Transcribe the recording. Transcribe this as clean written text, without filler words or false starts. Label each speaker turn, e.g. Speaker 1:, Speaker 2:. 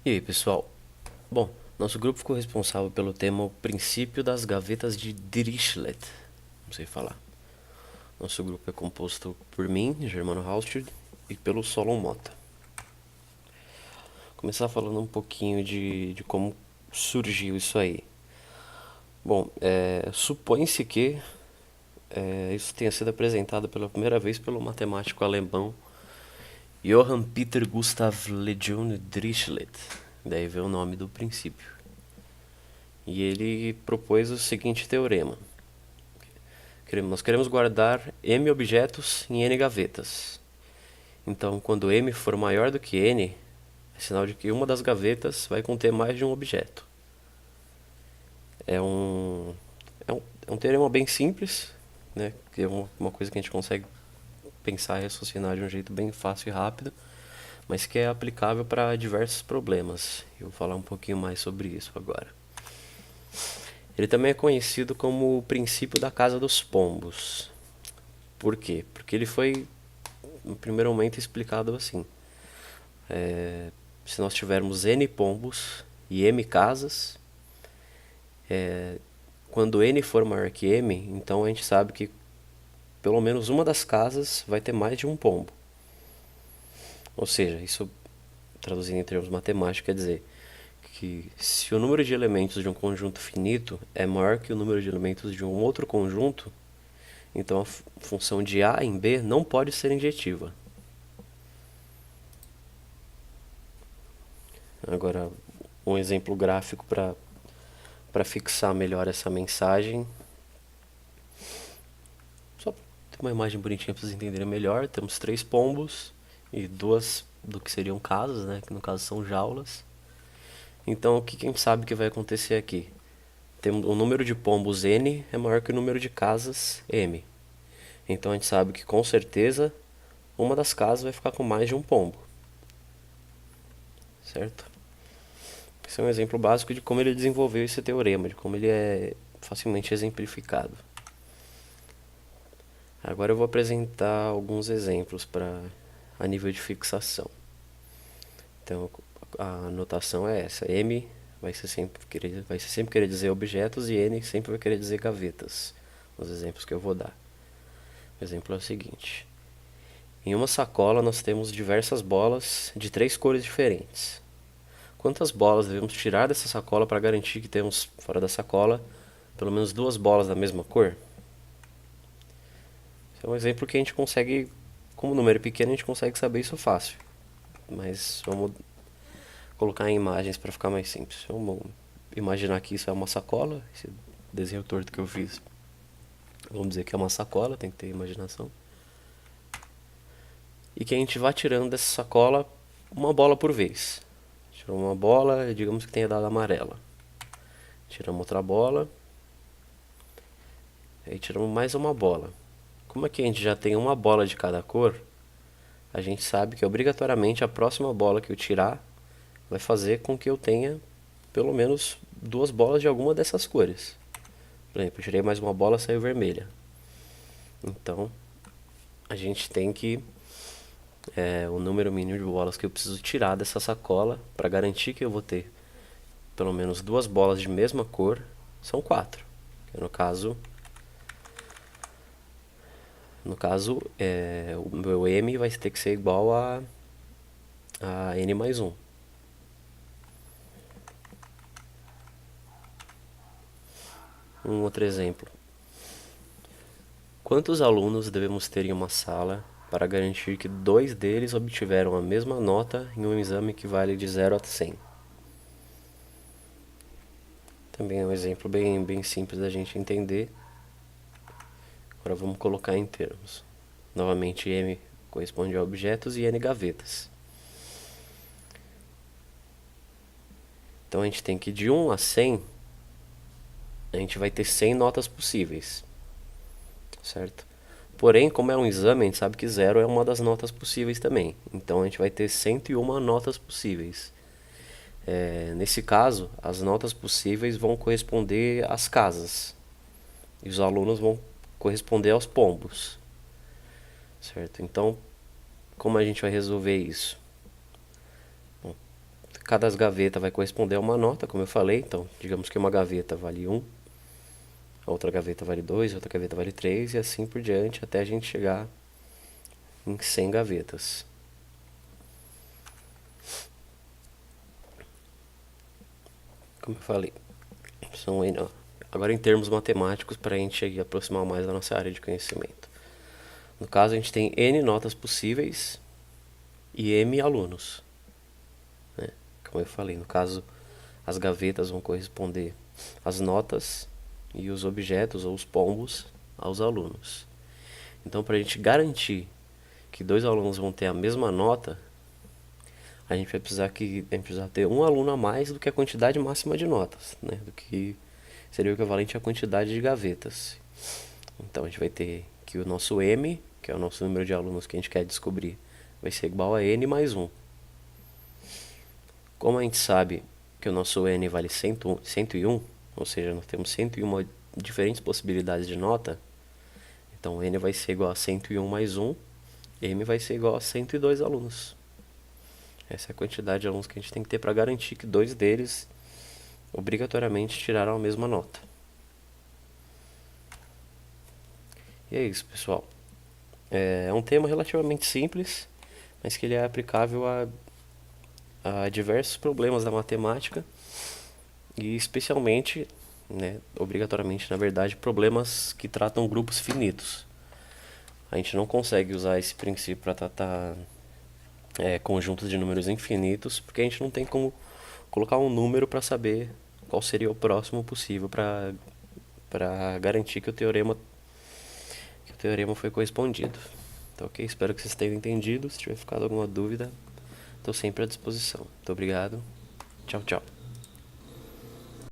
Speaker 1: E aí, pessoal? Bom, nosso grupo ficou responsável pelo tema O Princípio das Gavetas de Dirichlet. Não sei falar. Nosso grupo é composto por mim, Germano Hauschild, e pelo Solon Mota. Começar falando um pouquinho de como surgiu isso aí. Bom, supõe-se que isso tenha sido apresentado pela primeira vez pelo matemático alemão Johann Peter Gustav Lejeune Dirichlet. Daí vem o nome do princípio. E ele propôs o seguinte teorema. Nós queremos guardar M objetos em N gavetas. Então, quando M for maior do que N, é sinal de que uma das gavetas vai conter mais de um objeto. É um teorema bem simples, né? Que é uma coisa que a gente consegue pensar e raciocinar de um jeito bem fácil e rápido, mas que é aplicável para diversos problemas. Eu vou falar um pouquinho mais sobre isso agora. Ele também é conhecido como o princípio da casa dos pombos. Por quê? Porque ele foi, no primeiro momento, explicado assim. Se nós tivermos N pombos e M casas, quando N for maior que M, então a gente sabe que pelo menos uma das casas vai ter mais de um pombo. Ou seja, isso traduzindo em termos matemáticos quer dizer que se o número de elementos de um conjunto finito é maior que o número de elementos de um outro conjunto, então a função de A em B não pode ser injetiva. Agora, um exemplo gráfico para fixar melhor essa mensagem. Só ter uma imagem bonitinha para vocês entenderem melhor. Temos 3 pombos e 2 do que seriam casas, né? Que no caso são jaulas. Então o que a gente sabe que vai acontecer aqui? Temos o número de pombos N é maior que o número de casas M. Então a gente sabe que com certeza uma das casas vai ficar com mais de um pombo. Certo? Esse é um exemplo básico de como ele desenvolveu esse teorema, de como ele é facilmente exemplificado. Agora eu vou apresentar alguns exemplos a nível de fixação. Então a notação é essa: M vai sempre querer dizer objetos e N sempre vai querer dizer gavetas. Os exemplos que eu vou dar. O exemplo é o seguinte: em uma sacola nós temos diversas bolas de 3 cores diferentes. Quantas bolas devemos tirar dessa sacola para garantir que temos fora da sacola pelo menos 2 bolas da mesma cor? Esse é um exemplo que a gente consegue, como o número é pequeno, a gente consegue saber isso fácil. Mas vamos colocar em imagens para ficar mais simples. Vamos imaginar que isso é uma sacola, esse desenho torto que eu fiz. Vamos dizer que é uma sacola, tem que ter imaginação. E que a gente vai tirando dessa sacola uma bola por vez. Tirou uma bola, digamos que tenha dado amarela. Tiramos outra bola. Aí tiramos mais uma bola. Como aqui a gente já tem uma bola de cada cor, a gente sabe que obrigatoriamente a próxima bola que eu tirar vai fazer com que eu tenha pelo menos 2 bolas de alguma dessas cores. Por exemplo, eu tirei mais uma bola, saiu vermelha. Então, a gente tem que o número mínimo de bolas que eu preciso tirar dessa sacola para garantir que eu vou ter pelo menos 2 bolas de mesma cor são 4. No caso, o meu M vai ter que ser igual a N mais 1. Um outro exemplo. Quantos alunos devemos ter em uma sala para garantir que 2 deles obtiveram a mesma nota em um exame que vale de 0 a 100? Também é um exemplo bem simples da gente entender. Agora vamos colocar em termos. Novamente, M corresponde a objetos e N gavetas. Então a gente tem que de 1 a 100, a gente vai ter 100 notas possíveis. Certo? Porém, como é um exame, a gente sabe que 0 é uma das notas possíveis também. Então a gente vai ter 101 notas possíveis. Nesse caso, as notas possíveis vão corresponder às casas. E os alunos vão corresponder aos pombos. Certo? Então, como a gente vai resolver isso? Bom, cada gaveta vai corresponder a uma nota, como eu falei. Então, digamos que uma gaveta vale 1, a outra gaveta vale 2, a outra gaveta vale 3 e assim por diante até a gente chegar em 100 gavetas. Como eu falei, são N, ó. Agora em termos matemáticos, para a gente aproximar mais da nossa área de conhecimento. No caso, a gente tem N notas possíveis e M alunos, né? Como eu falei, no caso, as gavetas vão corresponder às notas e os objetos ou os pombos aos alunos. Então, para a gente garantir que dois alunos vão ter a mesma nota, a gente vai precisar ter um aluno a mais do que a quantidade máxima de notas, né? Do que seria o equivalente à quantidade de gavetas. Então, a gente vai ter que o nosso M, que é o nosso número de alunos que a gente quer descobrir, vai ser igual a N mais 1. Como a gente sabe que o nosso N vale 101, ou seja, nós temos 101 diferentes possibilidades de nota, então N vai ser igual a 101 mais 1, M vai ser igual a 102 alunos. Essa é a quantidade de alunos que a gente tem que ter para garantir que dois deles obrigatoriamente tiraram a mesma nota. E é isso, pessoal. É um tema relativamente simples, mas que ele é aplicável a diversos problemas da matemática e especialmente, né, obrigatoriamente, na verdade, problemas que tratam grupos finitos. A gente não consegue usar esse princípio para tratar conjuntos de números infinitos, porque a gente não tem como colocar um número para saber qual seria o próximo possível para garantir que o teorema foi correspondido. Então, ok? Espero que vocês tenham entendido. Se tiver ficado alguma dúvida, estou sempre à disposição. Muito obrigado. Tchau, tchau.